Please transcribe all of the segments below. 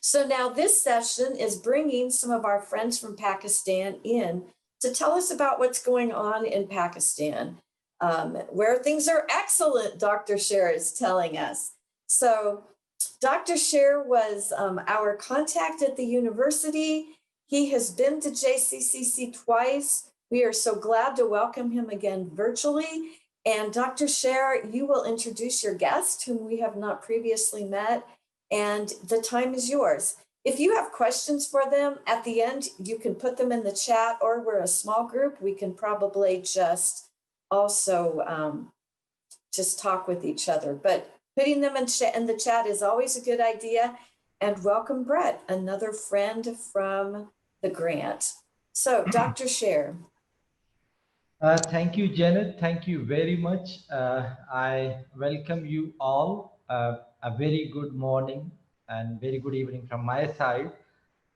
So now this session is bringing some of our friends from Pakistan in to tell us about what's going on in Pakistan, where things are excellent, Dr. Sher is telling us. So Dr. Sher was our contact at the university. He has been to JCCC twice. We are so glad to welcome him again virtually. And Dr. Sher, you will introduce your guest, whom we have not previously met, and the time is yours. If you have questions for them at the end, you can put them in the chat, or we're a small group. We can probably just also just talk with each other. But putting them in the chat is always a good idea. And welcome, Brett, another friend from the grant. So, Dr. Sher. Thank you, Janet. Thank you very much. I welcome you all. A very good morning and very good evening from my side.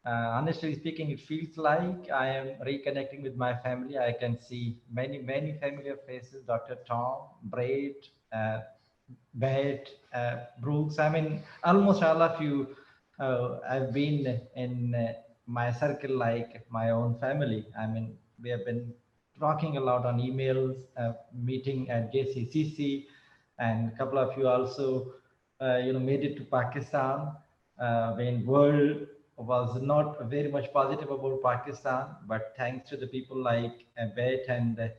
Honestly speaking, it feels like I am reconnecting with my family. I can see many familiar faces: Dr. Tom, Brett, Beth, Brooks. I mean, almost all of you. I've been in my circle like my own family. I mean, we have been talking a lot on emails, meeting at JCCC, and a couple of you also, made it to Pakistan when world was not very much positive about Pakistan, but thanks to the people like Bet and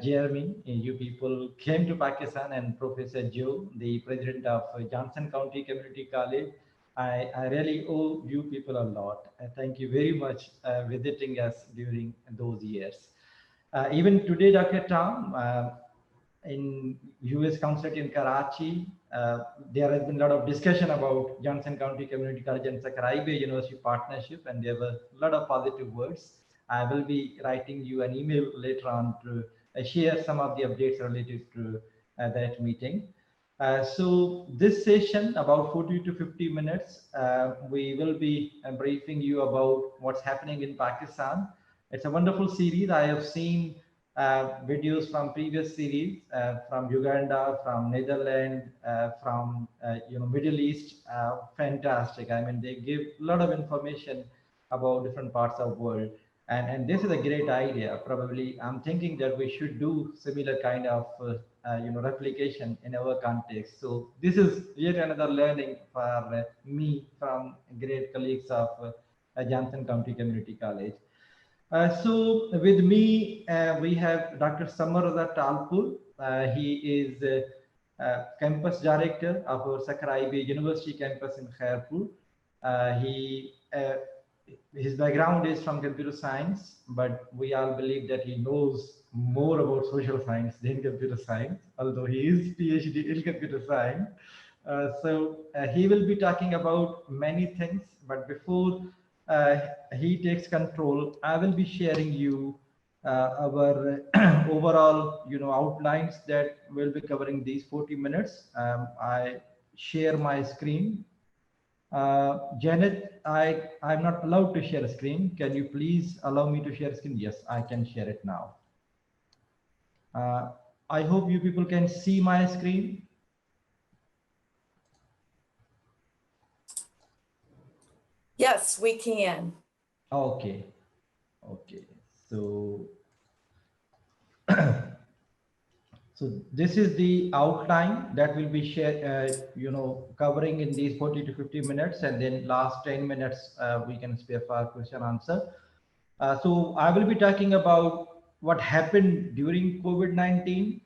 Jeremy, you people came to Pakistan, and Professor Joe, the president of Johnson County Community College. I really owe you people a lot. Thank you very much visiting us during those years. Even today, Dr. Tom, in US Consulate in Karachi, there has been a lot of discussion about Johnson County Community College and Sakaraibe University partnership, and there were a lot of positive words. I will be writing you an email later on to share some of the updates related to that meeting. So this session, about 40 to 50 minutes, we will be briefing you about what's happening in Pakistan. It's a wonderful series. I have seen videos from previous series from Uganda, from Netherlands, from Middle East. Fantastic. I mean, they give a lot of information about different parts of the world. And this is a great idea. Probably I'm thinking that we should do similar kind of replication in our context. So this is yet another learning for me from great colleagues of Johnson County Community College. So with me, we have Dr. Samarada Talpur. He is campus director of our Sakaraibe University campus in Khairpur. His background is from computer science, but we all believe that he knows more about social science than computer science, although he is PhD in computer science. So he will be talking about many things, but before uh, he takes control, I will be sharing you our overall, outlines that will be covering these 40 minutes. I share my screen. Janet, I'm not allowed to share a screen. Can you please allow me to share a screen? Yes, I can share it now. I hope you people can see my screen. Yes, we can. Okay. Okay. So, so this is the outline that will be shared, covering in these 40 to 50 minutes, and then last 10 minutes we can spare for question answer. So I will be talking about what happened during COVID-19,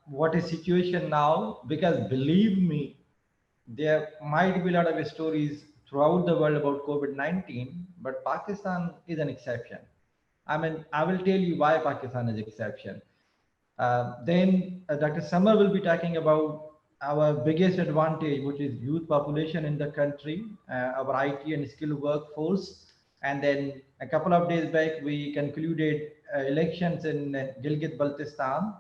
what is situation now, because believe me, there might be a lot of stories throughout the world about COVID-19, but Pakistan is an exception. I mean, I will tell you why Pakistan is exception. Then Dr. Samar will be talking about our biggest advantage, which is youth population in the country, our IT and skilled workforce. And then a couple of days back, we concluded elections in Gilgit-Baltistan,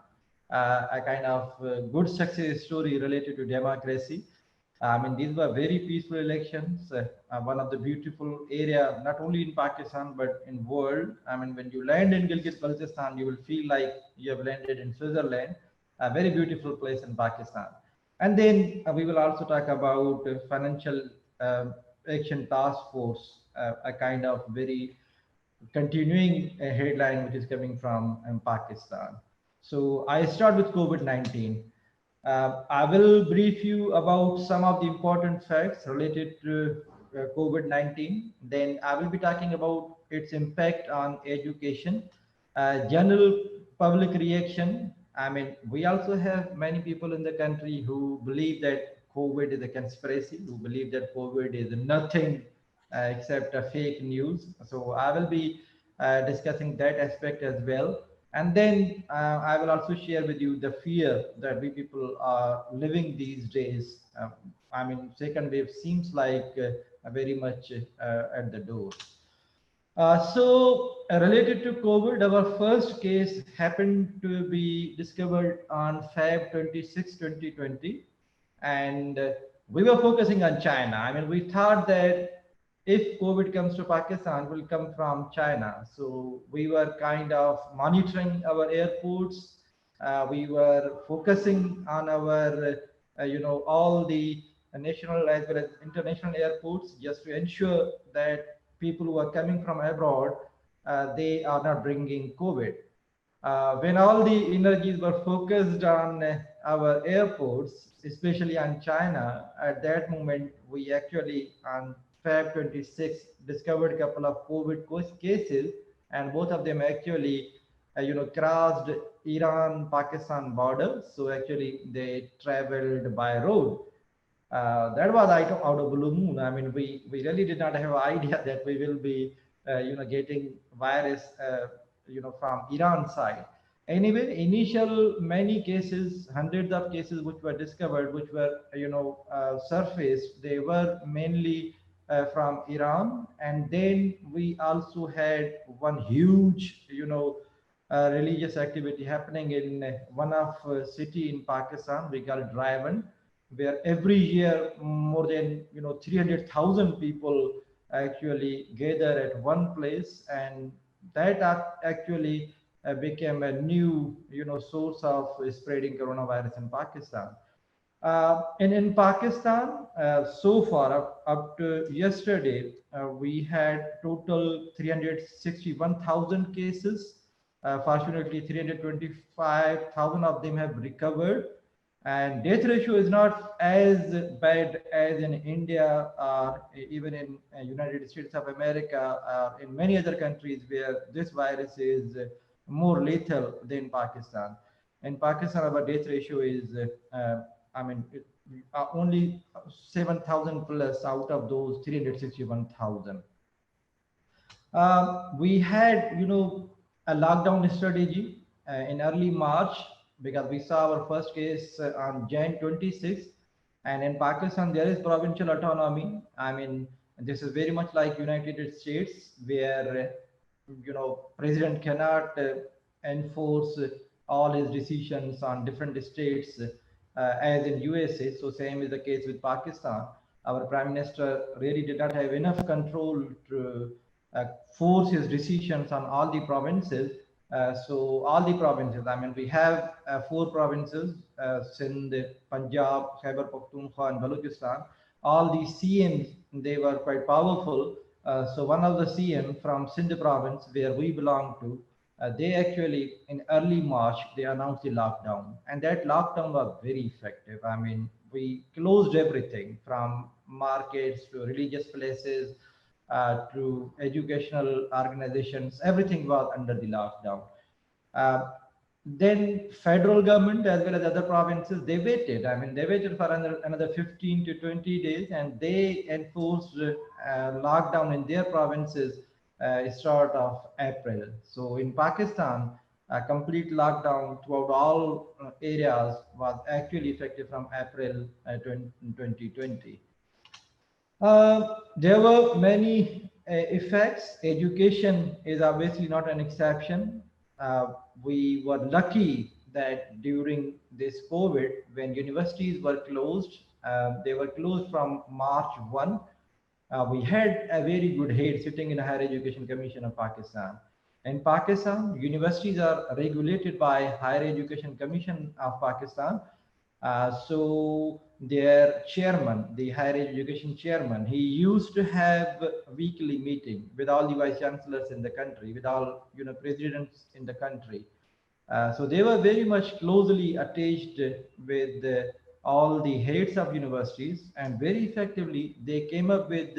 a kind of good success story related to democracy. I mean, these were very peaceful elections. One of the beautiful area, not only in Pakistan but in world. I mean, when you land in Gilgit-Baltistan, you will feel like you have landed in Switzerland. A very beautiful place in Pakistan. And then we will also talk about financial Action Task Force, a kind of very continuing headline which is coming from Pakistan. So I start with COVID-19. I will brief you about some of the important facts related to COVID-19. Then I will be talking about its impact on education, general public reaction. I mean, we also have many people in the country who believe that COVID is a conspiracy, who believe that COVID is nothing except a fake news. So I will be discussing that aspect as well. And then I will also share with you the fear that we people are living these days. I mean, second wave seems like very much at the door. Related to COVID, our first case happened to be discovered on Feb 26, 2020. And we were focusing on China. I mean, we thought that if COVID comes to Pakistan, it will come from China. So we were kind of monitoring our airports. We were focusing on our, all the national as well as international airports just to ensure that people who are coming from abroad, they are not bringing COVID. When all the energies were focused on our airports, especially on China, at that moment, we actually on Feb 26 discovered a couple of COVID cases, and both of them actually, crossed Iran-Pakistan border. So actually, they traveled by road. That was out of blue moon. I mean, we really did not have an idea that we will be, getting virus, from Iran side. Anyway, initial many cases, hundreds of cases which were discovered, which were, surfaced, they were mainly from Iran. And then we also had one huge, religious activity happening in one of city in Pakistan, we call it Raivan, where every year more than 300,000 people actually gather at one place, and that actually became a new source of spreading coronavirus in Pakistan. And in Pakistan, so far up to yesterday, we had total 361,000 cases. Fortunately, 325,000 of them have recovered, and death ratio is not as bad as in India or even in United States of America or in many other countries where this virus is more lethal than Pakistan. In Pakistan, our death ratio is, only 7,000 plus out of those 361,000. We had, a lockdown strategy in early March, because we saw our first case on Jan 26. And in Pakistan, there is provincial autonomy. I mean, this is very much like United States, where, president cannot enforce all his decisions on different states as in USA. So same is the case with Pakistan. Our prime minister really did not have enough control to force his decisions on all the provinces. So all the provinces, I mean, we have 4 provinces, Sindh, Punjab, Khyber Pakhtunkhwa, and Balochistan. All the CMs, they were quite powerful. So one of the CM from Sindh province, where we belong to, they actually, in early March, they announced the lockdown. And that lockdown was very effective. I mean, we closed everything from markets to religious places, to educational organizations, everything was under the lockdown. Then federal government as well as other provinces, they waited. I mean, they waited for another 15 to 20 days, and they enforced lockdown in their provinces start of April. So in Pakistan, a complete lockdown throughout all areas was actually effective from April 2020. There were many effects. Education is obviously not an exception. We were lucky that during this COVID, when universities were closed, they were closed from March 1. We had a very good head sitting in a Higher Education Commission of Pakistan. In Pakistan, universities are regulated by Higher Education Commission of Pakistan. So their chairman, the higher education chairman, he used to have a weekly meeting with all the vice chancellors in the country, with all presidents in the country. So they were very much closely attached with all the heads of universities, and very effectively they came up with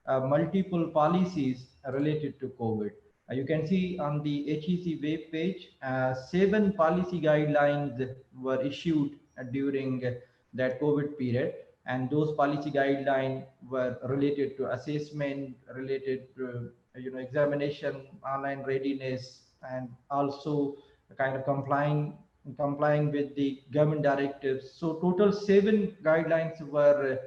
multiple policies related to COVID. You can see on the HEC web page, 7 policy guidelines were issued during that COVID period, and those policy guidelines were related to assessment, related to examination, online readiness, and also kind of complying with the government directives. So total 7 guidelines were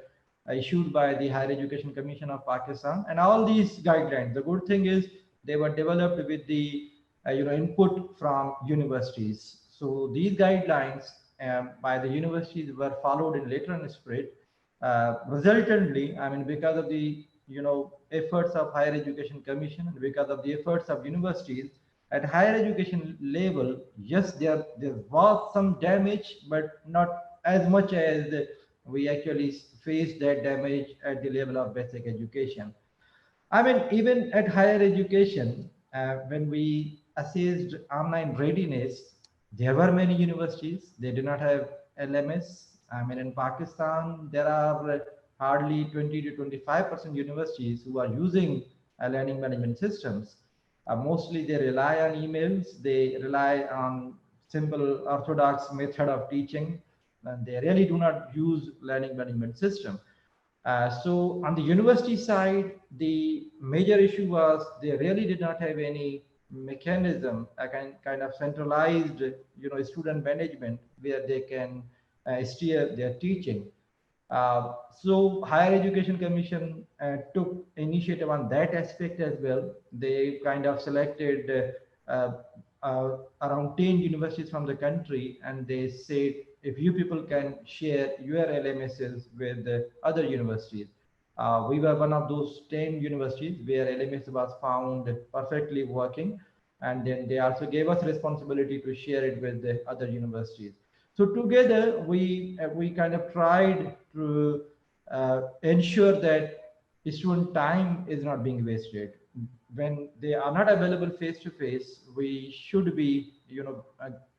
issued by the Higher Education Commission of Pakistan, and all these guidelines, the good thing is they were developed with the input from universities. So these guidelines by the universities were followed in letter and spirit. Resultantly, I mean, because of the efforts of Higher Education Commission and because of the efforts of universities, at higher education level, yes, there was some damage, but not as much as we actually faced that damage at the level of basic education. I mean, even at higher education, when we assessed online readiness, there were many universities, they do not have LMS. I mean, in Pakistan, there are hardly 20 to 25% universities who are using learning management systems. Mostly they rely on emails, they rely on simple orthodox method of teaching, and they really do not use learning management system. So on the university side, the major issue was they really did not have any mechanism, a kind of centralized, student management where they can steer their teaching. So Higher Education Commission took initiative on that aspect as well. They kind of selected around 10 universities from the country, and they said, if you people can share your LMSs with the other universities. We were one of those 10 universities where LMS was found perfectly working, and then they also gave us responsibility to share it with the other universities. So together we kind of tried to ensure that student time is not being wasted. When they are not available face to face, we should be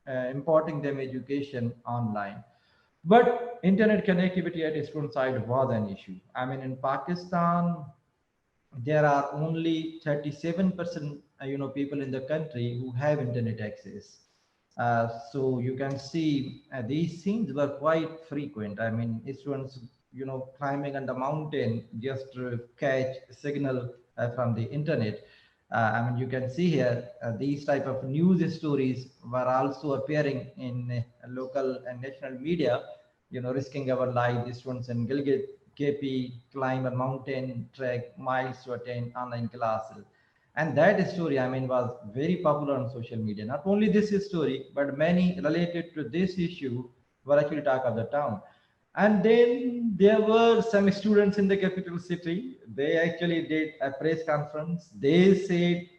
imparting them education online. But internet connectivity at a student side was an issue. I mean, in Pakistan, there are only 37% people in the country who have internet access. So you can see these scenes were quite frequent. I mean, students climbing on the mountain just to catch signal from the internet. I mean, you can see here these type of news stories were also appearing in local and national media, risking our lives. Students in Gilgit KP climb a mountain, trek miles to attend online classes. And that story, I mean, was very popular on social media. Not only this story, but many related to this issue were actually talk of the town. And then there were some students in the capital city. They actually did a press conference. They said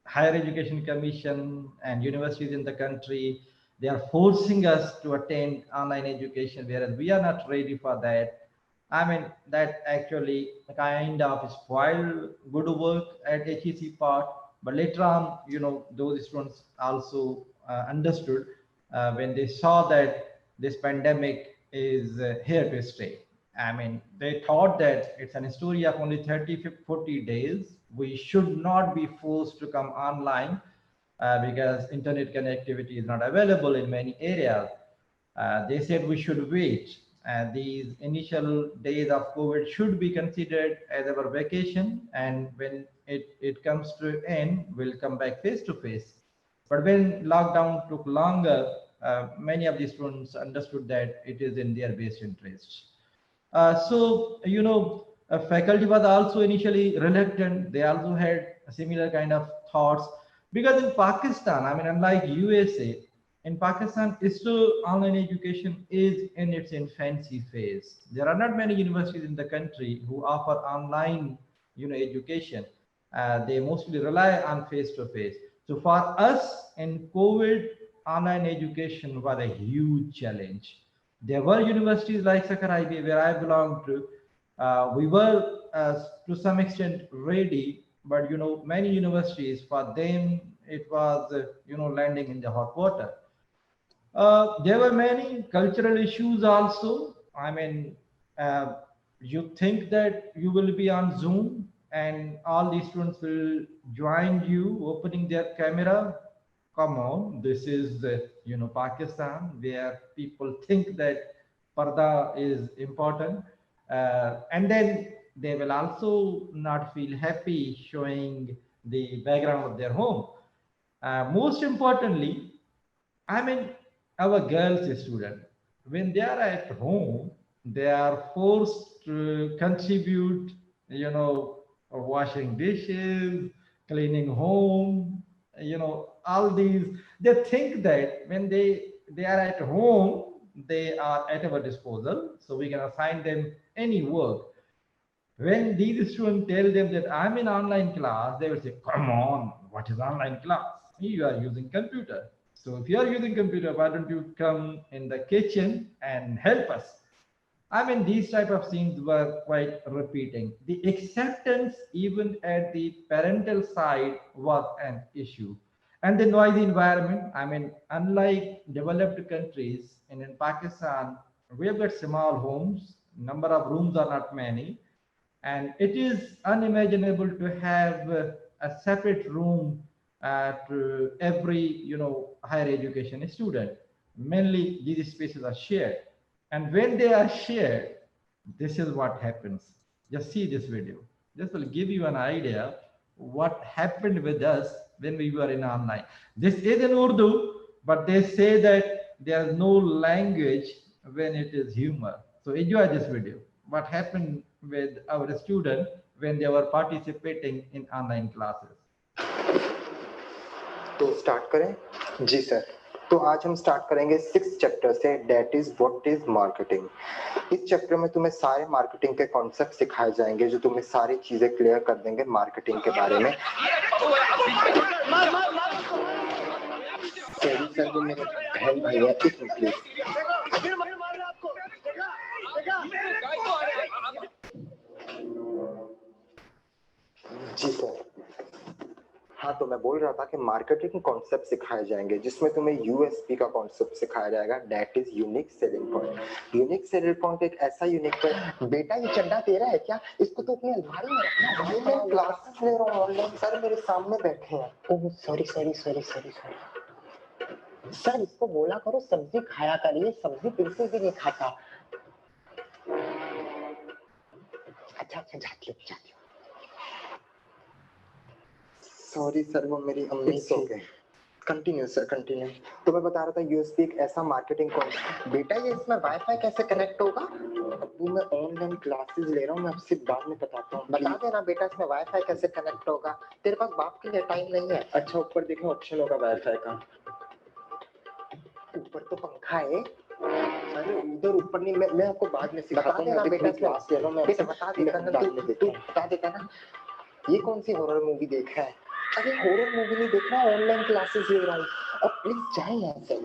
Higher Education Commission and universities in the country, they are forcing us to attend online education, whereas we are not ready for that. I mean, that actually kind of spoiled good work at HEC part. But later on, those students also understood when they saw that this pandemic is here to stay. I mean, they thought that it's an story of only 30, 40 days. We should not be forced to come online because internet connectivity is not available in many areas. They said we should wait. These initial days of COVID should be considered as our vacation, and when it comes to end, we'll come back face to face. But when lockdown took longer, many of the students understood that it is in their best interest. Faculty was also initially reluctant. They also had similar kind of thoughts because in Pakistan, I mean, unlike USA, in Pakistan, still online education is in its infancy phase. There are not many universities in the country who offer online, education. They mostly rely on face-to-face. So for us in COVID, online education was a huge challenge. There were universities like Sakaraibi, where I belong to. We were, to some extent, ready, but many universities, for them, it was, landing in the hot water. There were many cultural issues also. I mean, uh, you think that you will be on Zoom and all the students will join you opening their camera. Come on, this is Pakistan, where people think that parda is important, and then they will also not feel happy showing the background of their home. Most importantly, I mean, our girls student, when they are at home, they are forced to contribute, washing dishes, cleaning home, all these. They think that when they are at home, they are at our disposal, so we can assign them any work. When these students tell them that I'm in online class, they will say, come on, what is online class? You are using computer. So if you are using computer, why don't you come in the kitchen and help us? I mean, these type of scenes were quite repeating. The acceptance, even at the parental side, was an issue. And the noisy environment, I mean, unlike developed countries, and in Pakistan, we have got small homes, number of rooms are not many, and it is unimaginable to have a separate room to every higher education student. Mainly these spaces are shared, and when they are shared, this is what happens. Just see this video. This will give you an idea what happened with us when we were in online. This is in Urdu, but they say that there is no language when it is humor. So enjoy this video. What happened with our student when they were participating in online classes. तो start करें जी sir. तो आज हम start करेंगे 6th chapter से, that is what is marketing. इस chapter में तुम्हें सारे मार्केटिंग के कॉन्सेप्ट सिखाए जाएंगे जो तुम्हें सारी चीजें क्लियर कर देंगे मार्केटिंग के बारे में। सॉरी सर, जो मेरे बहन भाई है, एक मिनट प्लीज। Ji sir. हाँ, तो मैं बोल रहा था कि मार्केटिंग कॉन्सेप्ट सिखाए जाएंगे जिसमें तुम्हें यूएसपी का कॉन्सेप्ट सिखाया जाएगा, that is unique selling point. Unique selling point एक ऐसा यूनिक पॉइंट। बेटा ये चड्डा तेरा है क्या? इसको तो अपनी अलमारी में रखना। भाई मैं क्लासेस ले रहा हूँ ऑनलाइन, सर मेरे सामने बैठे हैं। Oh sorry sorry sorry sorry sorry sir, इसको बोला करो सब्जी खाया करिए, सब्जी बिल्कुल भी नहीं खाता। अच्छा अच्छा, जाती हूँ। सॉरी सर, वो मेरी अम्मी थी। Continue sir, continue. तो मैं बता रहा था यूएसपी एक ऐसा मार्केटिंग कॉन्सेप्ट। बेटा ये इसमें वाईफाई कैसे कनेक्ट होगा? अभी मैं ऑनलाइन क्लासेस ले रहा हूँ, मैं आपसे बाद में बताता हूँ। बता देना बेटा इसमें वाईफाई कैसे कनेक्ट होगा। तेरे पास बाप के लिए टाइम नहीं है। अच्छा ऊपर देखो ऑप्शन होगा वाईफाई का। ऊपर तो पंखा है। अरे उधर ऊपर नहीं, मैं आपको बाद में सिखाता हूँ। बता देना बेटा क्लास ले रहा हूँ मैं। बेटा बता देता ना, तू बता देता ना। ये कौन सी हॉरर मूवी देखा है? अरे हॉरर मूवी नहीं देख रहा, ऑनलाइन क्लासेस ले रहा हूँ। अब प्लीज जाए यहाँ से।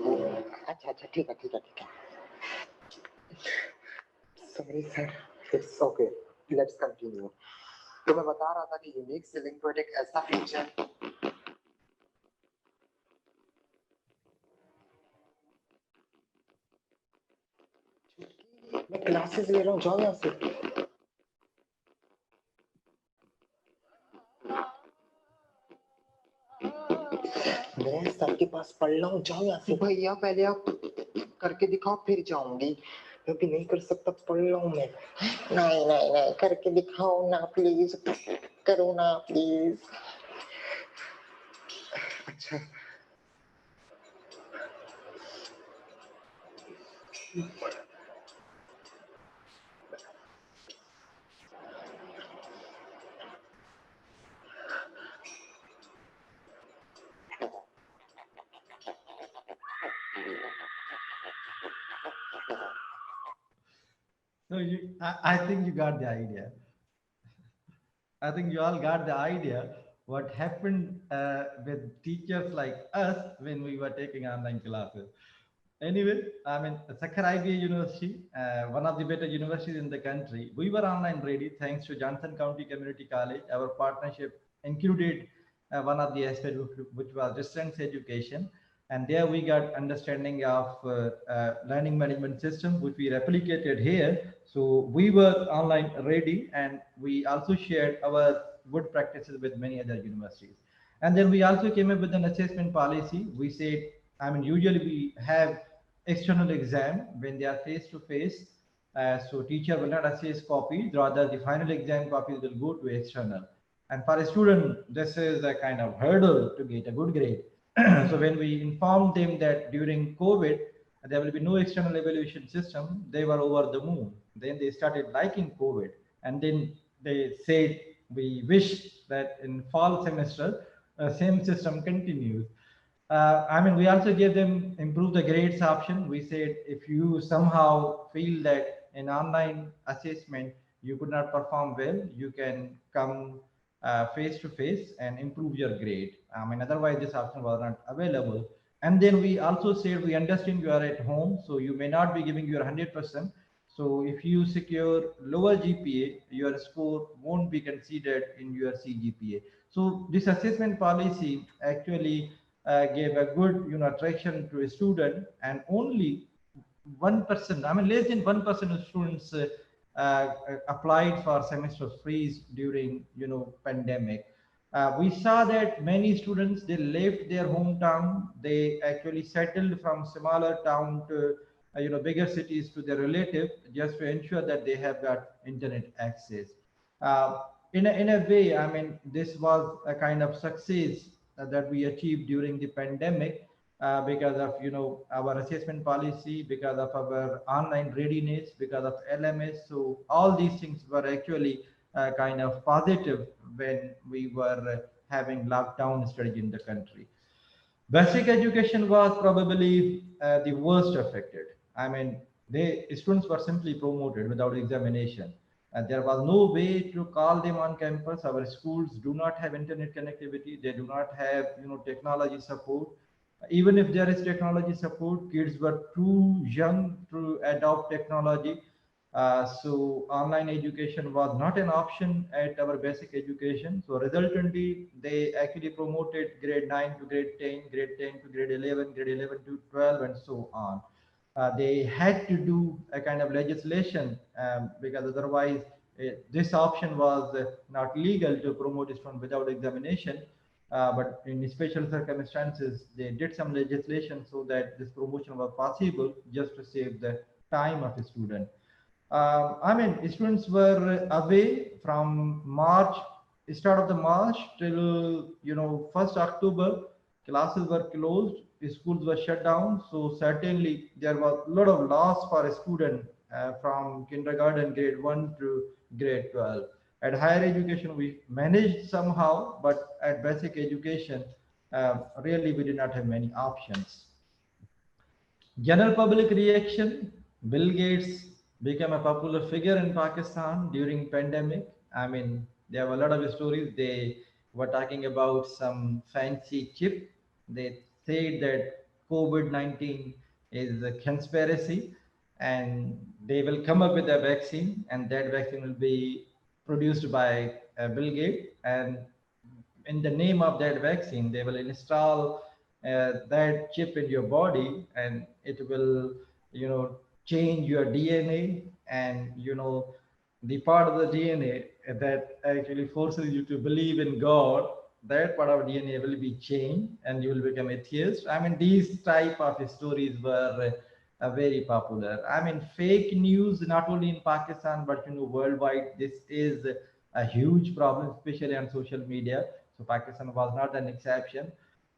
अच्छा अच्छा, ठीक है ठीक है ठीक है। Sorry sir, it's okay, let's continue. तो मैं बता रहा था कि यूनिक सेलिंग पॉइंट एक ऐसा फीचर। मैं क्लासेस ले रहा हूँ, जाओ यहाँ से। मैं सर के पास पढ़ रहा हूँ, जाओ यहाँ से। भैया पहले आप करके दिखाओ फिर जाऊंगी। मैं भी नहीं कर सकता, पढ़ रहा हूँ मैं। नहीं नहीं नहीं, करके दिखाओ ना प्लीज, करो ना प्लीज। अच्छा So I think you got the idea. I think you all got the idea what happened with teachers like us when we were taking online classes. Anyway, I mean, Sakhar IBA University, one of the better universities in the country, we were online ready thanks to Johnson County Community College. Our partnership included one of the aspects which was distance education. And there we got understanding of learning management system, which we replicated here. So we were online ready, and we also shared our good practices with many other universities. And then we also came up with an assessment policy. We said, I mean, usually we have external exam when they are face to face. So teacher will not assess copies, rather the final exam copies will go to external. And for a student, this is a kind of hurdle to get a good grade. So when we informed them that during COVID, there will be no external evaluation system, they were over the moon. Then they started liking COVID. And then they said, we wish that in fall semester, same system continues. I mean, we also gave them improve the grades option. We said if you somehow feel that in online assessment you could not perform well, you can come face to face and improve your grade. I mean, otherwise this option was not available. And then we also said we understand you are at home, so you may not be giving your 100%. So if you secure lower GPA, your score won't be considered in your CGPA. So this assessment policy actually gave a good attraction to a student, and only 1%, I mean less than 1% of students applied for semester freeze during pandemic. We saw that many students, they left their hometown, they actually settled from smaller town to bigger cities to their relative, just to ensure that they have got internet access. uh, in a way, I mean, this was a kind of success that we achieved during the pandemic, because of our assessment policy, because of our online readiness, because of LMS. So all these things were actually kind of positive when we were having lockdown strategy in the country. Basic education was probably the worst affected. I mean, students were simply promoted without examination. And there was no way to call them on campus. Our schools do not have internet connectivity. They do not have technology support. Even if there is technology support, kids were too young to adopt technology. So online education was not an option at our basic education. So resultantly, they actually promoted grade 9 to grade 10, grade 10 to grade 11, grade 11 to 12, and so on. They had to do a kind of legislation, because otherwise this option was not legal to promote students without examination. But in special circumstances, they did some legislation so that this promotion was possible, just to save the time of a student. I mean, students were away from March, start of the March till 1st October. Classes were closed, schools were shut down. So certainly there was a lot of loss for a student from kindergarten, grade 1 to grade 12. At higher education, we managed somehow, but at basic education, really we did not have many options. General public reaction: Bill Gates became a popular figure in Pakistan during pandemic. I mean, there were a lot of stories. They were talking about some fancy chip. They said that COVID-19 is a conspiracy, and they will come up with a vaccine, and that vaccine will be produced by Bill Gates. And in the name of that vaccine, they will install that chip in your body, and it will, change your DNA, and the part of the DNA that actually forces you to believe in God, that part of DNA will be changed, and you will become atheist. I mean, these type of stories were very popular. I mean, fake news not only in Pakistan but worldwide. This is a huge problem, especially on social media. So Pakistan was not an exception.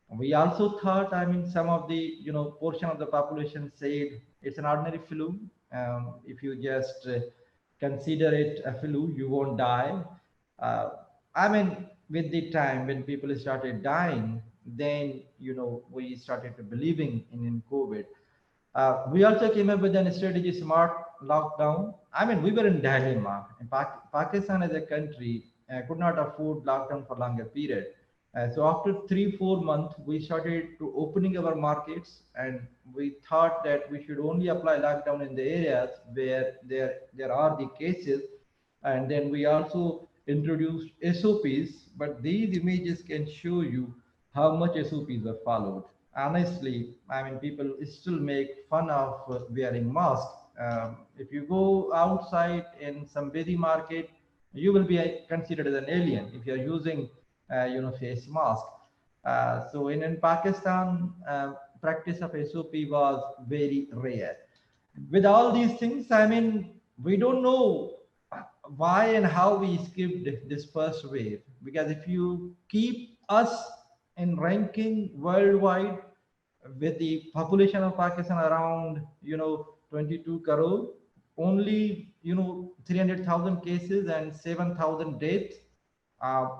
We also thought, I mean, some of the portion of the population said it's an ordinary flu. If you just consider it a flu, you won't die. uh, I mean, with the time when people started dying, then we started to believing in COVID. We also came up with a strategy, smart lockdown. I mean, we were in dilemma. In Pakistan as a country could not afford lockdown for longer period. So after 3-4 months, we started to opening our markets, and we thought that we should only apply lockdown in the areas where there are the cases. And then we also introduced SOPs, but these images can show you how much SOPs are followed. Honestly, I mean, people still make fun of wearing masks. If you go outside in some busy market, you will be considered as an alien if you're using, face mask. So in Pakistan, practice of SOP was very rare. With all these things, I mean, we don't know why and how we skipped this first wave. Because if you keep us in ranking worldwide with the population of Pakistan around, 22 crore, only, 300,000 cases and 7,000 deaths,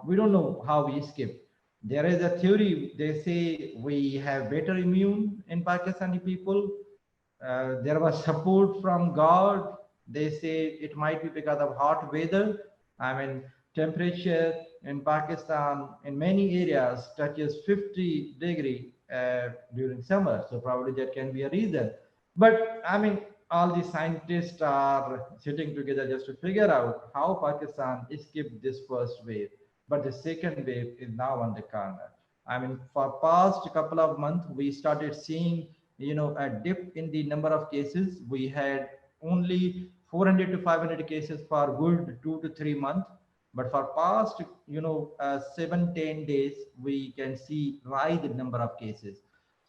we don't know how we skipped. There is a theory, they say we have better immune in Pakistani people. There was support from God. They say it might be because of hot weather. I mean, temperature in Pakistan in many areas touches 50 degree during summer. So probably that can be a reason. But I mean, all the scientists are sitting together just to figure out how Pakistan escaped this first wave. But the second wave is now on the corner. I mean, for past couple of months, we started seeing, a dip in the number of cases. We had only 400 to 500 cases for good 2 to 3 months. But for past, 7-10 days, we can see rise in number of cases.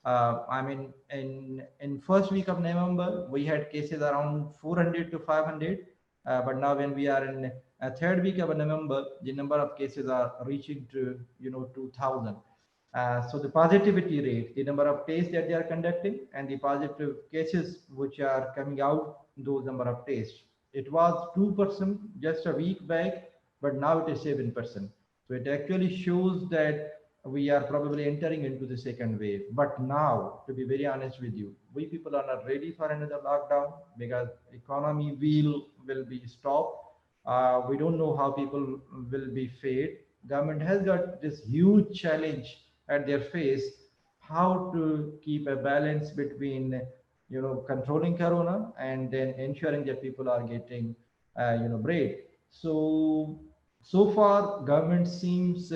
I mean, in first week of November, we had cases around 400 to 500. But now when we are in a third week of November, the number of cases are reaching to, 2,000. So the positivity rate, the number of tests that they are conducting, and the positive cases which are coming out, those number of tests. It was 2% just a week back, but now it is 7%. So it actually shows that we are probably entering into the second wave. But now, to be very honest with you, we people are not ready for another lockdown because economy will be stopped. We don't know how people will be fed. Government has got this huge challenge at their face, how to keep a balance between, controlling corona and then ensuring that people are getting, bread. So far government seems,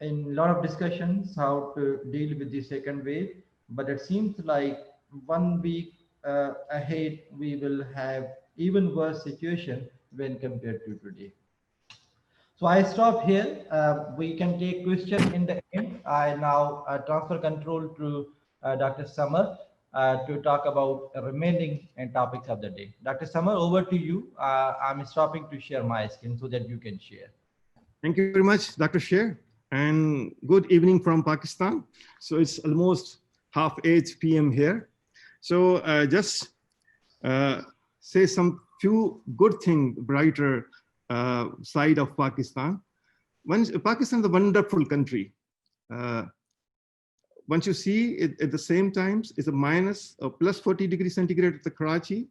in a lot of discussions how to deal with the second wave, but it seems like 1 week ahead we will have even worse situation when compared to today. So I stop here. We can take question in the end. I now transfer control to Dr. Summer to talk about remaining topics of the day. Dr. Summer, over to you. I'm stopping to share my screen so that you can share. Thank you very much, Dr. Sher, and good evening from Pakistan. So it's almost 8:30 p.m. here. So just say some few good things, brighter side of Pakistan. Pakistan is a wonderful country. Once you see it at the same times, it's a minus or plus 40 degrees centigrade at the Karachi,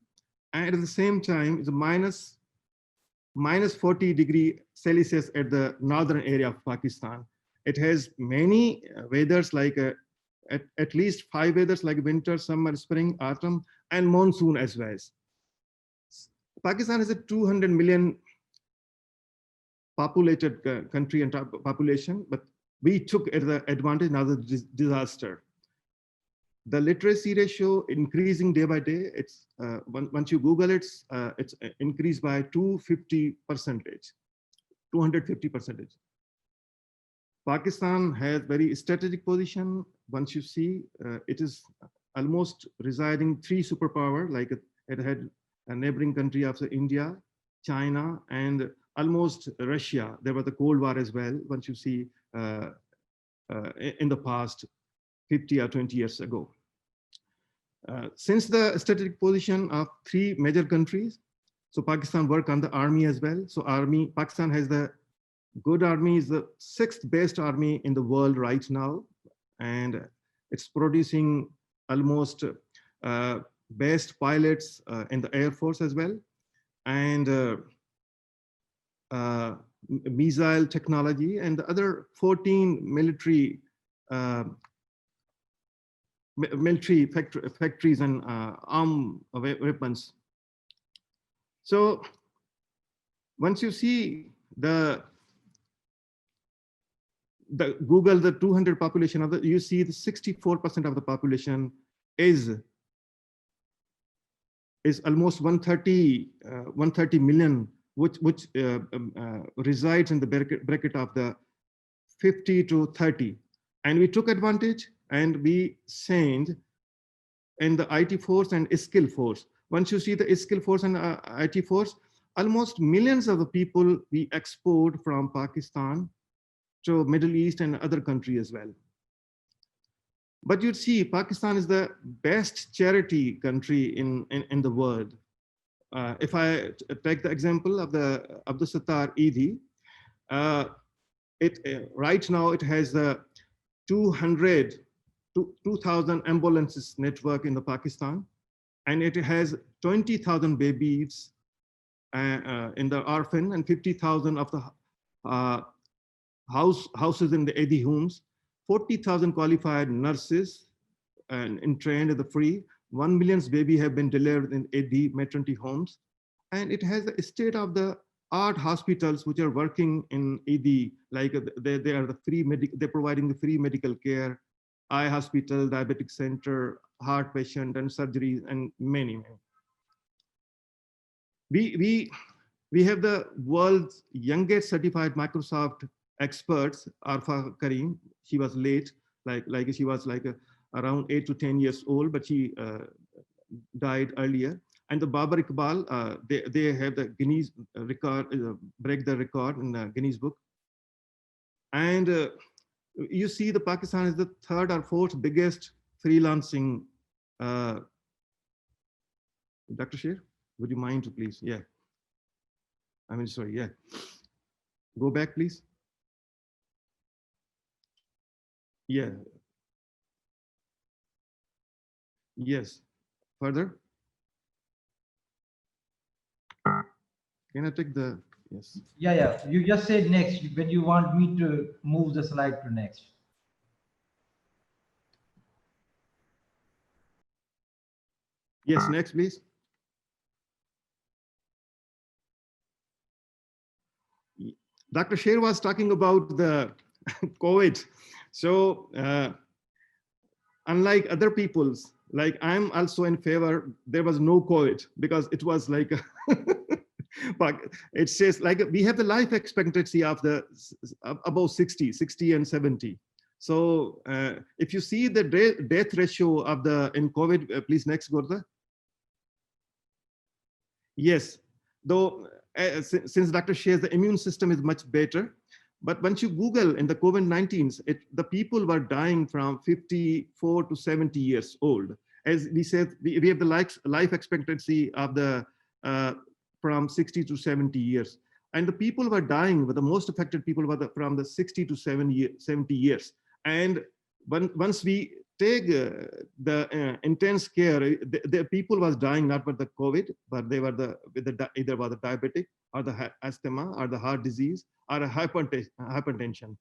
and at the same time, it's a minus 40 degree Celsius at the northern area of Pakistan. It has many weathers, like at least 5 weathers, like winter, summer, spring, autumn, and monsoon as well. Pakistan is a 200 million populated country and population, but we took the advantage of the disaster. The literacy ratio increasing day by day. It's once you Google it, it's increased by 250%, 250%. Pakistan has very strategic position. Once you see, it is almost residing 3 superpower, like it had a neighboring country after India, China, and almost Russia. There was the Cold War as well. Once you see in the past 50 or 20 years ago. Since the strategic position of 3 major countries, so Pakistan work on the army as well. So Pakistan has the good army, is the 6th best army in the world right now. And it's producing almost best pilots in the Air Force as well. And missile technology, and the other 14 military factories and arm weapons. So once you see the Google, the 200 population of you see the 64% of the population is almost 130 million, which resides in the bracket of the 50 to 30. And we took advantage and we sent in the IT force and skill force. Once you see the skill force and IT force, almost millions of the people we export from Pakistan to Middle East and other countries as well. But you'd see Pakistan is the best charity country in the world. If I take the example of the Abdul Sattar Eidi, right now it has the 2,000 ambulances network in the Pakistan, and it has 20,000 babies in the orphan and 50,000 of the houses in the Eidi homes, 40,000 qualified nurses and trained at the free. 1 million babies have been delivered in Eidi maternity homes, and it has a state-of-the-art hospitals which are working in Eidi, like they are the free they're providing the free medical care, eye hospital, diabetic center, heart patient, and surgeries, and many. We have the world's youngest certified Microsoft experts, Arfa Karim. She was late, like she was around 8 to 10 years old, but she died earlier. And the Babar Iqbal, they have the Guinness record, break the record in the Guinness book. And you see the Pakistan is the 3rd or 4th biggest freelancing. Dr. Sher, would you mind to please? Yeah. I mean, sorry, yeah. Go back, please. Yeah. Yes. Further. Can I take the, yes. Yeah. You just said next when you want me to move the slide to next. Yes, next, please. Dr. Sher was talking about the COVID. So unlike other people's, like I'm also in favor, there was no COVID because it was like, but it says like we have the life expectancy of the above 60 and 70. So if you see the death ratio of the in COVID, please next, Gorda. Yes, though since Dr. Sher's the immune system is much better, but once you Google in the COVID-19, the people were dying from 54 to 70 years old. As we said, we have the life expectancy of the from 60 to 70 years. And the people were dying, but the most affected people were from the 60 to 70 years. And once we take the intense care, the people was dying not with the COVID, but they were either was the diabetic or the asthma or the heart disease or a hypertension.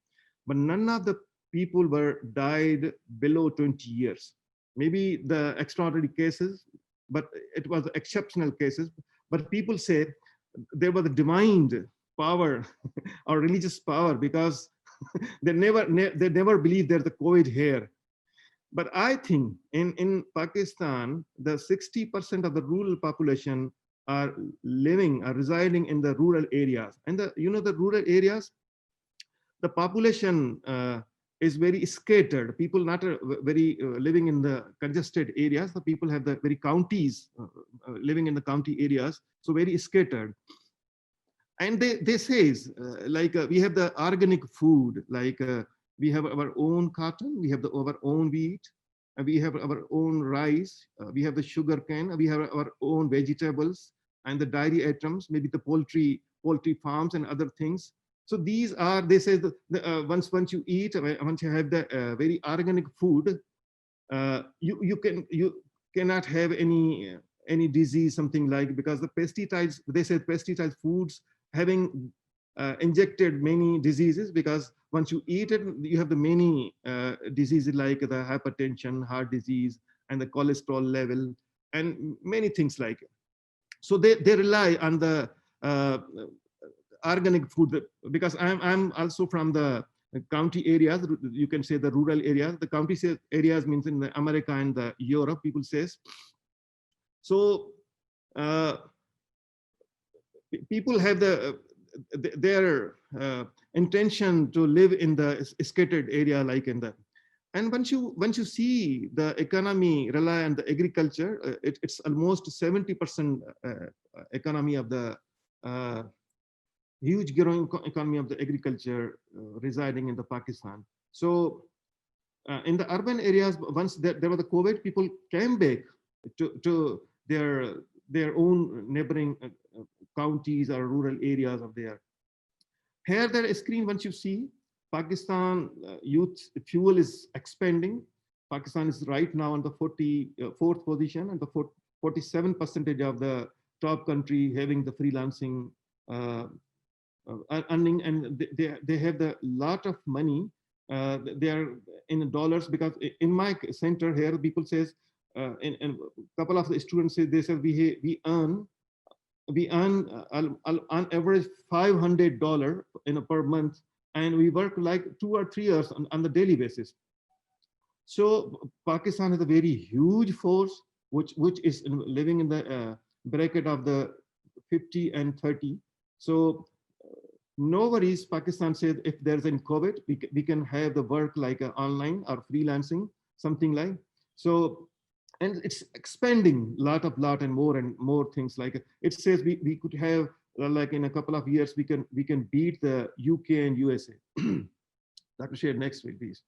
But none of the people were died below 20 years. Maybe the extraordinary cases, but it was exceptional cases. But people say there was a divine power or religious power because they never believed there's the COVID here. But I think in Pakistan, the 60% of the rural population are residing in the rural areas. And the rural areas, the population is very scattered. People not very living in the congested areas. The people have the very counties living in the county areas, so very scattered. And they says we have the organic food, we have our own cotton, we have our own wheat, and we have our own rice, we have the sugar cane, we have our own vegetables and the dairy items, maybe the poultry farms and other things. So these are, they say, once you eat, once you have the very organic food, you cannot have any disease, something like, because the pesticides, they say pesticides foods having injected many diseases, because once you eat it, you have the many diseases like the hypertension, heart disease, and the cholesterol level, and many things like it. So they rely on the organic food, because I'm also from the county areas, you can say the rural areas. The county areas means in the America and the Europe, people says. So people have their intention to live in the scattered area, like in the, and once you see the economy rely on the agriculture, it's almost 70% economy of the huge growing economy of the agriculture residing in the Pakistan. So in the urban areas, once there was the COVID, people came back to their own neighboring counties or rural areas of there. Here, there is screen, once you see, Pakistan youth fuel is expanding. Pakistan is right now on the 44th position and the 47% of the top country having the freelancing earning, and they have the lot of money. They are in dollars, because in my center here, people says, and a couple of the students say, they said we earn on average $500 per month, and we work like 2 or 3 years on the daily basis. So Pakistan is a very huge force, which is living in the bracket of the 50 and 30. So no worries, Pakistan said, if there's in COVID, we can have the work like online or freelancing, something like. So, and it's expanding lot and more things like it. It says we could have like in a couple of years, we can beat the UK and USA. Dr. Sher, next week, please.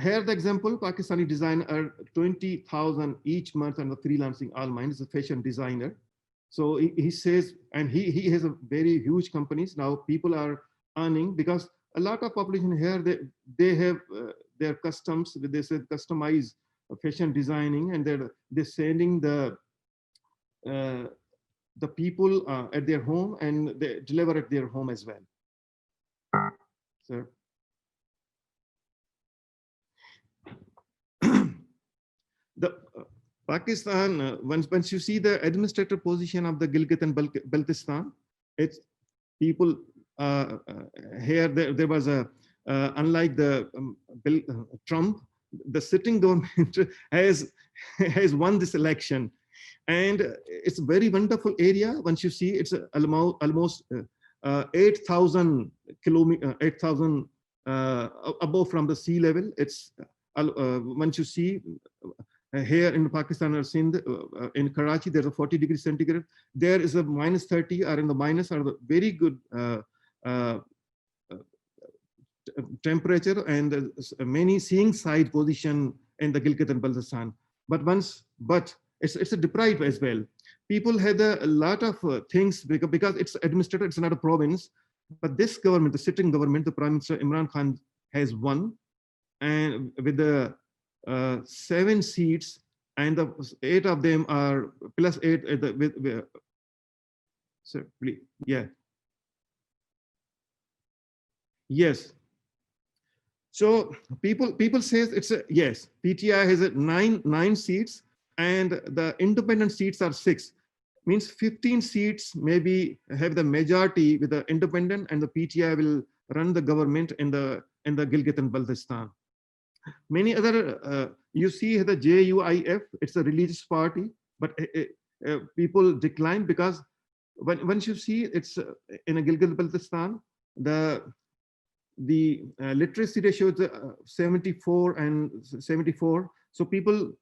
Here the example, Pakistani designer, 20,000 each month on the freelancing online, is a fashion designer. So he says, and he has a very huge companies. Now people are earning, because a lot of population here, they have their customs, they said customize fashion designing, and they're sending the people at their home, and they deliver at their home as well. Sir. The Pakistan, once you see the administrative position of the Gilgit and Baltistan, it's people here. There was a unlike the Trump, the sitting government has won this election, and it's a very wonderful area. Once you see, it's almost 8,000 kilometers, 8,000 above from the sea level. It's once you see. Here in Pakistan or Sindh, in Karachi, there's a 40 degrees centigrade. There is a -30, or in the minus, are the very good temperature, and many seeing side position in the Gilgit and Baltistan. But it's a deprived as well. People had a lot of things because it's administrative, it's not a province. But this government, the sitting government, the Prime Minister Imran Khan has won, and with the 7 seats, and the 8 of them are +8 with sir, please, yeah, yes. So people says it's a yes. PTI has a 9 seats, and the independent seats are 6. Means 15 seats maybe have the majority with the independent, and the PTI will run the government in the Gilgit and Baltistan. Many other, you see the JUIF, it's a religious party, but people decline, because once you see it's in a Gilgit-Baltistan, the literacy ratio is 74 and 74. So people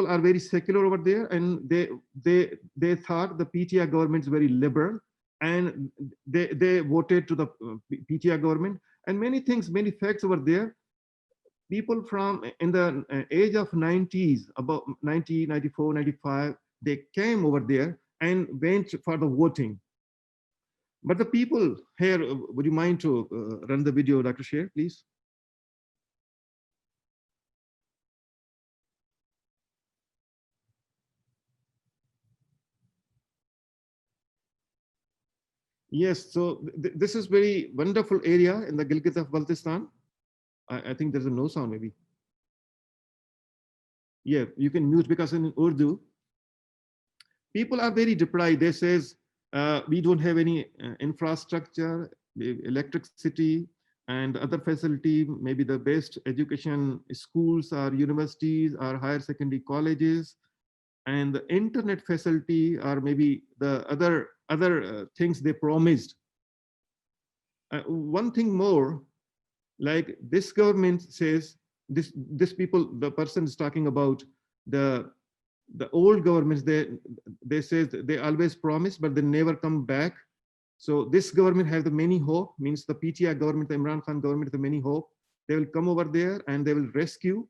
are very secular over there, and they thought the PTI government is very liberal, and they voted to the PTI government, and many things, many facts over there. People from in the age of 90s, about 90, 94, 95, they came over there and went for the voting. But the people here, would you mind to run the video, Dr. Sher, please? Yes, so this is very wonderful area in the Gilgit of Baltistan. I think there's a no sound maybe. Yeah, you can mute because in Urdu, people are very deprived. They says, we don't have any infrastructure, electricity, and other facility, maybe the best education schools or universities or higher secondary colleges, and the internet facility or maybe the other things they promised. One thing more, like this government says, this people, the person is talking about the old governments, they say they always promise, but they never come back. So this government has the many hope, means the PTI government, the Imran Khan government, the many hope. They will come over there and they will rescue.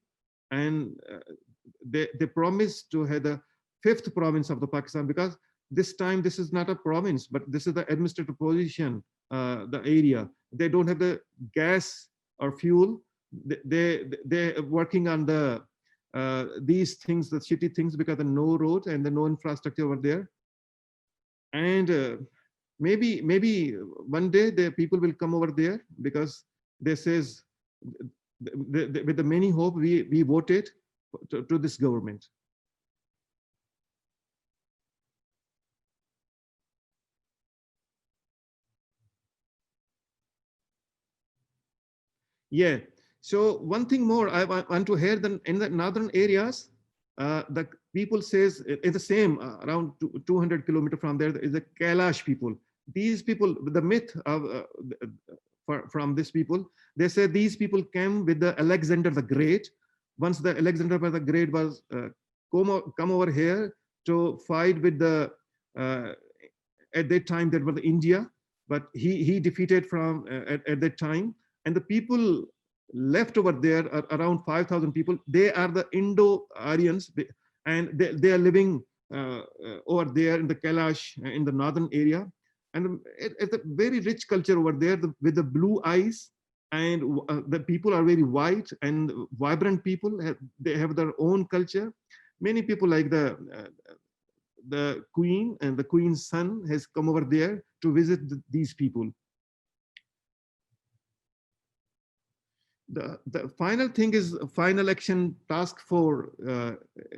And they promise to have the 5th province of the Pakistan, because this time this is not a province, but this is the administrative position, the area. They don't have the gas or fuel. They're working on the these things, the shitty things, because the no road and the no infrastructure over there. And maybe one day the people will come over there, because they says with the many hope we voted to this government. Yeah. So one thing more, I want to hear that in the northern areas, the people says in the same around 200 kilometers from there is the Kailash people. These people, the myth of from these people, they say these people came with the Alexander the Great. Once the Alexander the Great was come over here to fight with the at that time that was India, but he defeated from at that time. And the people left over there are around 5,000 people. They are the Indo-Aryans, and they are living over there in the Kailash, in the northern area. And it's a very rich culture over there with the blue eyes, and the people are very white and vibrant people. They have their own culture. Many people like the queen and the queen's son has come over there to visit these people. The final thing is final action task for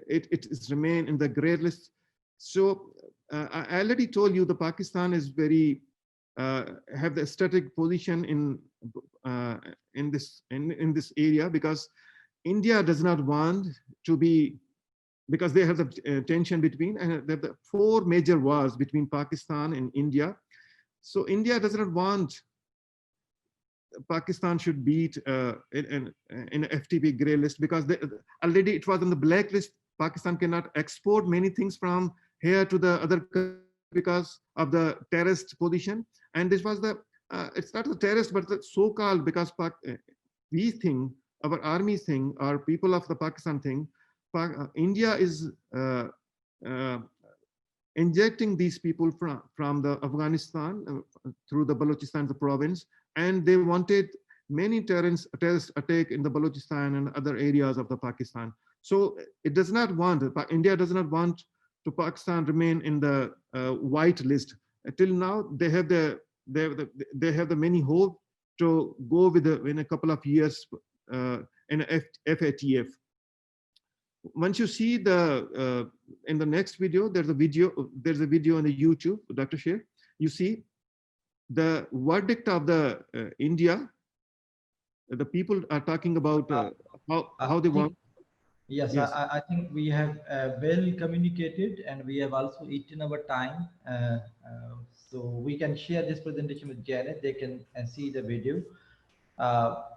it is remain in the gray list. So I already told you the Pakistan is very have the strategic position in this area, because India does not want to be, because they have the tension between, and the 4 major wars between Pakistan and India. So India does not want Pakistan should beat in FTP gray list, because already it was on the blacklist. Pakistan cannot export many things from here to the other because of the terrorist position. And this was the, it's not the terrorist, but the so-called, because we think, our army thing, our people of the Pakistan thing, India is injecting these people from the Afghanistan through the Balochistan, the province, and they wanted many terrorist attack in the Balochistan and other areas of the Pakistan. So it does not want, India does not want to Pakistan remain in the white list. Till now, they have the many hope to go with in a couple of years in FATF. Once you see the in the next video, there's a video on the YouTube, Dr. Sher. You see the verdict of the India. The people are talking about how they want. Yes, yes. I think we have well communicated, and we have also eaten our time. So we can share this presentation with Janet. They can see the video.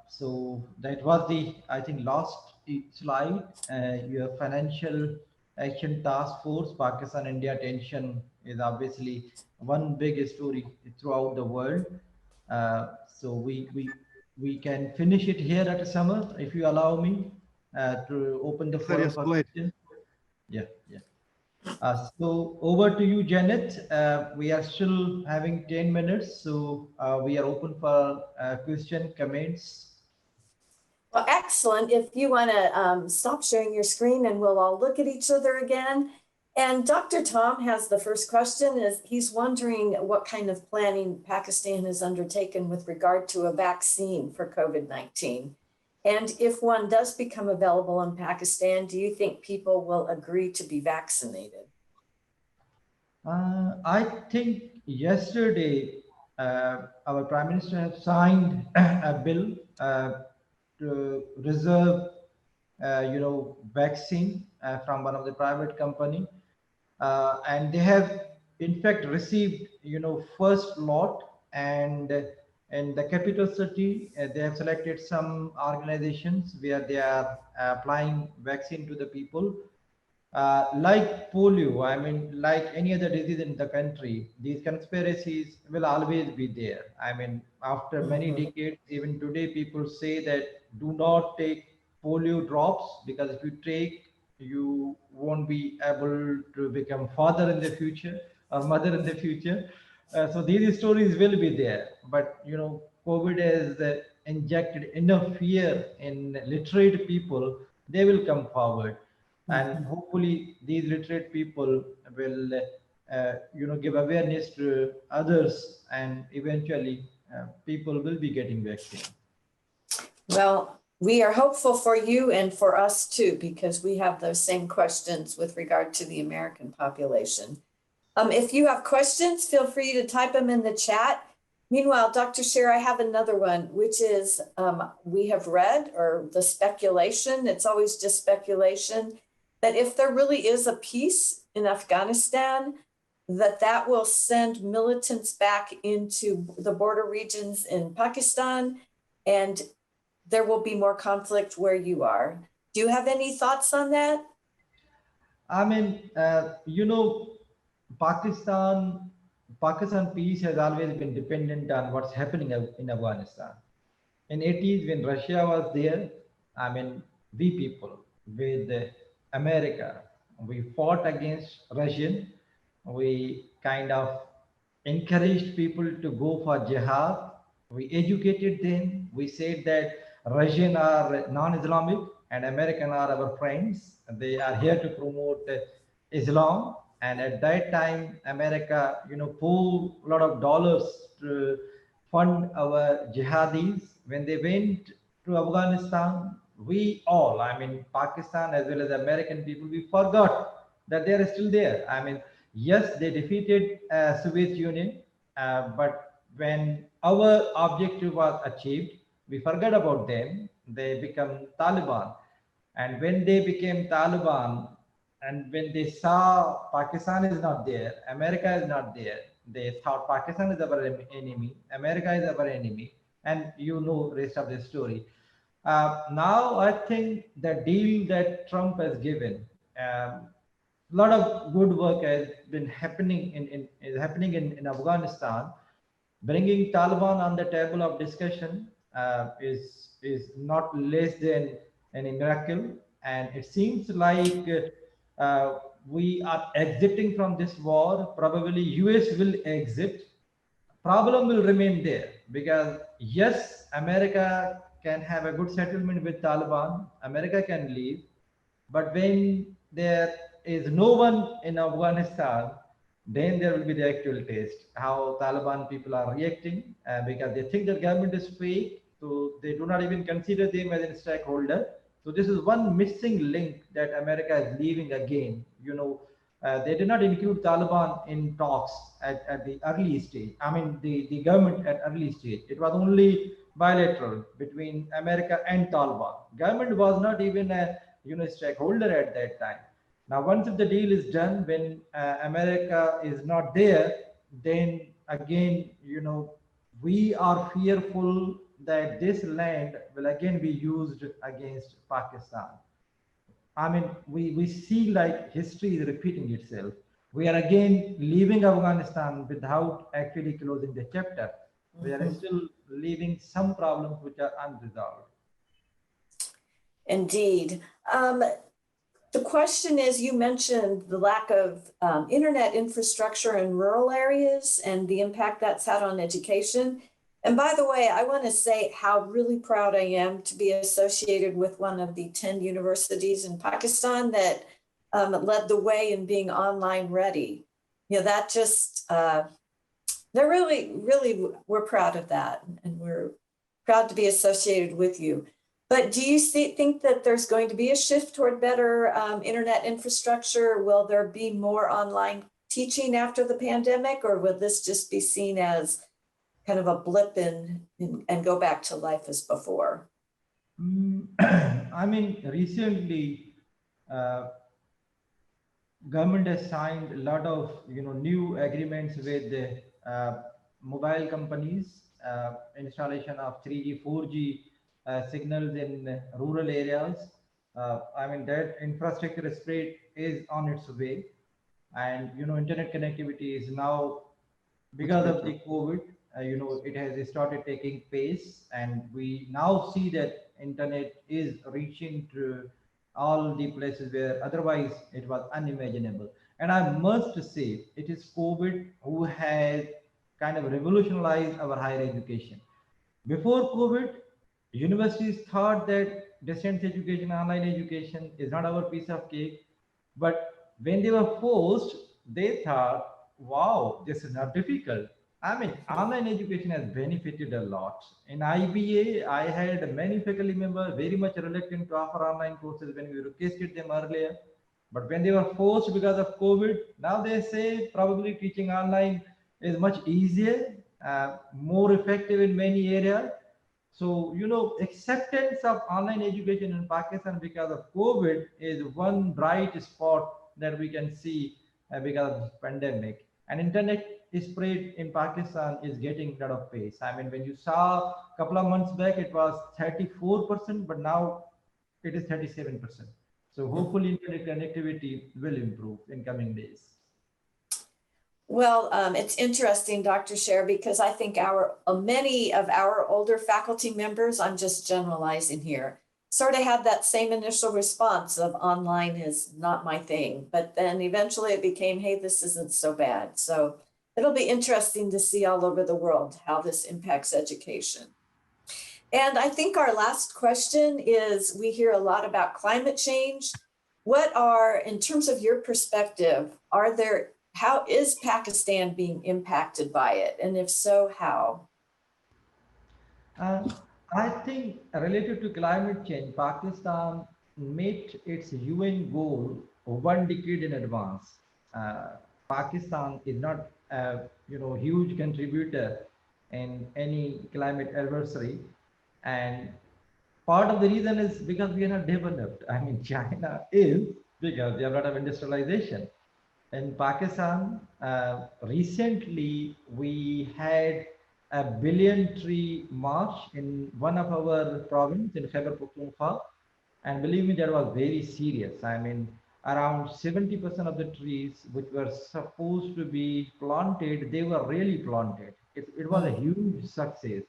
So that was the, I think, last slide. Your financial action task force, Pakistan India tension is obviously one big story throughout the world. So we can finish it here at summer, if you allow me to open the forum for questions. Yeah. So over to you, Janet. We are still having 10 minutes, so we are open for question, comments. Well, excellent. If you want to stop sharing your screen and we'll all look at each other again. And Dr. Tom has the first question. Is he's wondering what kind of planning Pakistan has undertaken with regard to a vaccine for COVID-19. And if one does become available in Pakistan, do you think people will agree to be vaccinated? I think yesterday our Prime Minister has signed a bill to reserve, vaccine from one of the private company, and they have in fact received, first lot, and in the capital city they have selected some organizations where they are applying vaccine to the people. Like polio, I mean, like any other disease in the country, these conspiracies will always be there. I mean, after many decades, even today, people say that do not take polio drops because if you take, you won't be able to become father in the future or mother in the future. So these stories will be there. But, COVID has injected enough fear in literate people, they will come forward, and hopefully these literate people will give awareness to others, and eventually people will be getting vaccine. Well, we are hopeful for you and for us too, because we have those same questions with regard to the American population. If you have questions, feel free to type them in the chat. Meanwhile, Dr. Sher, I have another one, which is we have read, or the speculation, it's always just speculation, that if there really is a peace in Afghanistan, that will send militants back into the border regions in Pakistan, and there will be more conflict where you are. Do you have any thoughts on that? I mean, Pakistan peace has always been dependent on what's happening in Afghanistan. In 80s, when Russia was there, I mean, we people with America, we fought against Russian. We kind of encouraged people to go for jihad. We educated them. We said that Russian are non-Islamic and American are our friends. They are here to promote Islam. And at that time, America, pulled a lot of dollars to fund our jihadis. When they went to Afghanistan, we all, I mean, Pakistan as well as American people, we forgot that they are still there. I mean, yes, they defeated Soviet Union, but when our objective was achieved, we forgot about them. They become Taliban. And when they became Taliban, and when they saw Pakistan is not there, America is not there, they thought Pakistan is our enemy, America is our enemy, and rest of the story. Now I think the deal that Trump has given, a lot of good work has been happening in Afghanistan. Bringing Taliban on the table of discussion is not less than an miracle, and it seems like we are exiting from this war. Probably US will exit. Problem will remain there because yes, America can have a good settlement with Taliban. America can leave, but when there is no one in Afghanistan, then there will be the actual test, how Taliban people are reacting, because they think the government is fake, so they do not even consider them as a stakeholder. So this is one missing link that America is leaving again. They did not include Taliban in talks at the early stage. I mean, the government at early stage. It was only bilateral between America and Taliban. Government was not even a stakeholder at that time. Now, once the deal is done, when America is not there, then again, we are fearful that this land will again be used against Pakistan. I mean, we see like history is repeating itself. We are again leaving Afghanistan without actually closing the chapter. We are still leaving some problems which are unresolved. Indeed. The question is, you mentioned the lack of internet infrastructure in rural areas and the impact that's had on education. And by the way, I want to say how really proud I am to be associated with one of the 10 universities in Pakistan that led the way in being online ready. You know, that just, they're really, we're proud of that, and we're proud to be associated with you. But do you think that there's going to be a shift toward better internet infrastructure? Will there be more online teaching after the pandemic, or will this just be seen as kind of a blip and go back to life as before? I mean, recently, government has signed a lot of new agreements with the mobile companies, installation of 3G, 4G signals in rural areas. I mean, that infrastructure spread is on its way, and internet connectivity is now, because of the COVID, it has started taking pace, and we now see that internet is reaching to all the places where otherwise it was unimaginable. And I must say, it is COVID who has kind of revolutionized our higher education. Before COVID, universities thought that distance education, online education is not our piece of cake. But when they were forced, they thought, wow, this is not difficult. I mean, online education has benefited a lot. In IBA, I had many faculty members very much reluctant to offer online courses when we requested them earlier. But when they were forced because of COVID, now they say probably teaching online is much easier, more effective in many areas. So, acceptance of online education in Pakistan because of COVID is one bright spot that we can see because of this pandemic. And internet spread in Pakistan is getting a lot of pace. I mean, when you saw a couple of months back, it was 34%, but now it is 37%. So hopefully internet connectivity will improve in coming days. Well, it's interesting, Dr. Sher, because I think many of our older faculty members, I'm just generalizing here, sort of had that same initial response of online is not my thing. But then eventually it became, hey, this isn't so bad. So it'll be interesting to see all over the world how this impacts education. And I think our last question is, we hear a lot about climate change. What are, in terms of your perspective, how is Pakistan being impacted by it? And if so, how? I think related to climate change, Pakistan met its UN goal 1 decade in advance. Pakistan is not a huge contributor in any climate adversary, and part of the reason is because we are not developed. I mean, China is, because they have a lot of industrialization. In Pakistan, recently we had a billion tree march in one of our province in Khyber Pakhtunkhwa, and believe me, that was very serious. I mean, around 70% of the trees which were supposed to be planted, they were really planted. It was a huge success.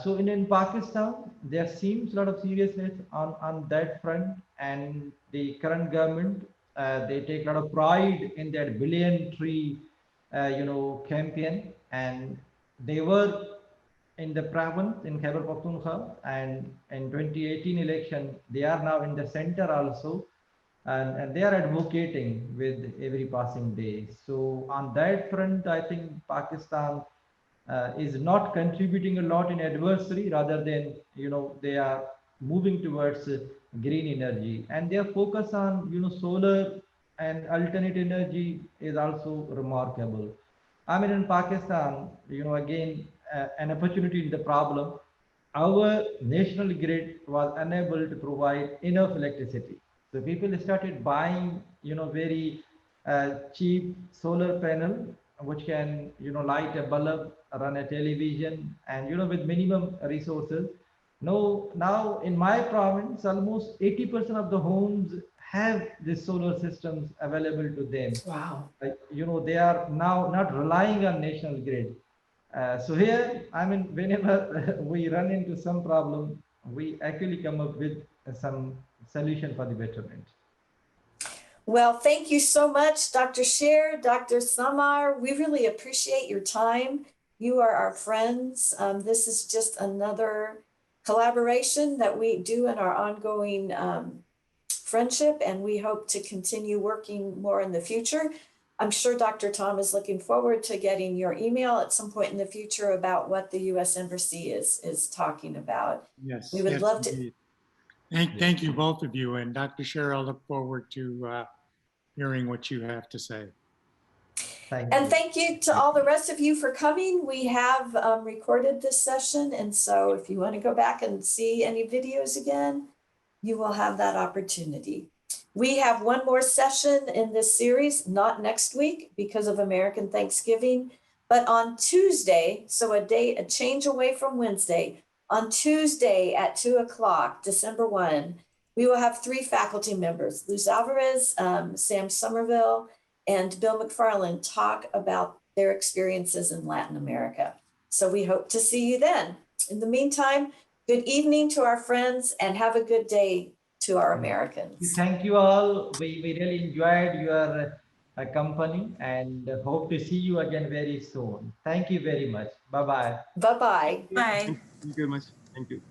So in Pakistan, there seems a lot of seriousness on that front, and the current government, they take a lot of pride in that billion tree, campaign, and they were in the province in Khyber Pakhtunkhwa, and in 2018 election, they are now in the center also, and they are advocating with every passing day. So on that front, I think Pakistan is not contributing a lot in adversary, rather than they are moving towards green energy, and their focus on solar and alternate energy is also remarkable. I mean, in Pakistan, again, an opportunity in the problem. Our national grid was unable to provide enough electricity, so people started buying very cheap solar panel which can light a bulb, run a television, and with minimum resources. No, now in my province, almost 80% of the homes have these solar systems available to them. Wow. They are now not relying on national grid. So here, I mean, whenever we run into some problem, we actually come up with some solution for the betterment. Well, thank you so much, Dr. Sher, Dr. Samar. We really appreciate your time. You are our friends. This is just another collaboration that we do in our ongoing friendship, and we hope to continue working more in the future. I'm sure Dr. Tom is looking forward to getting your email at some point in the future about what the U.S. Embassy is talking about. Yes. We would yes, love to. indeed. Thank you, both of you. And Dr. Scher, I look forward to hearing what you have to say. And thank you to all the rest of you for coming. We have recorded this session, and so if you want to go back and see any videos again, you will have that opportunity. We have one more session in this series, not next week because of American Thanksgiving, but on Tuesday, so a change away from Wednesday, on Tuesday at 2 o'clock, December 1, we will have 3 faculty members, Luz Alvarez, Sam Somerville, and Bill McFarland talk about their experiences in Latin America. So we hope to see you then. In the meantime, good evening to our friends and have a good day to our Americans. Thank you all. We really enjoyed your company and hope to see you again very soon. Thank you very much. Bye-bye. Bye-bye. Bye. Thank you very much. Thank you.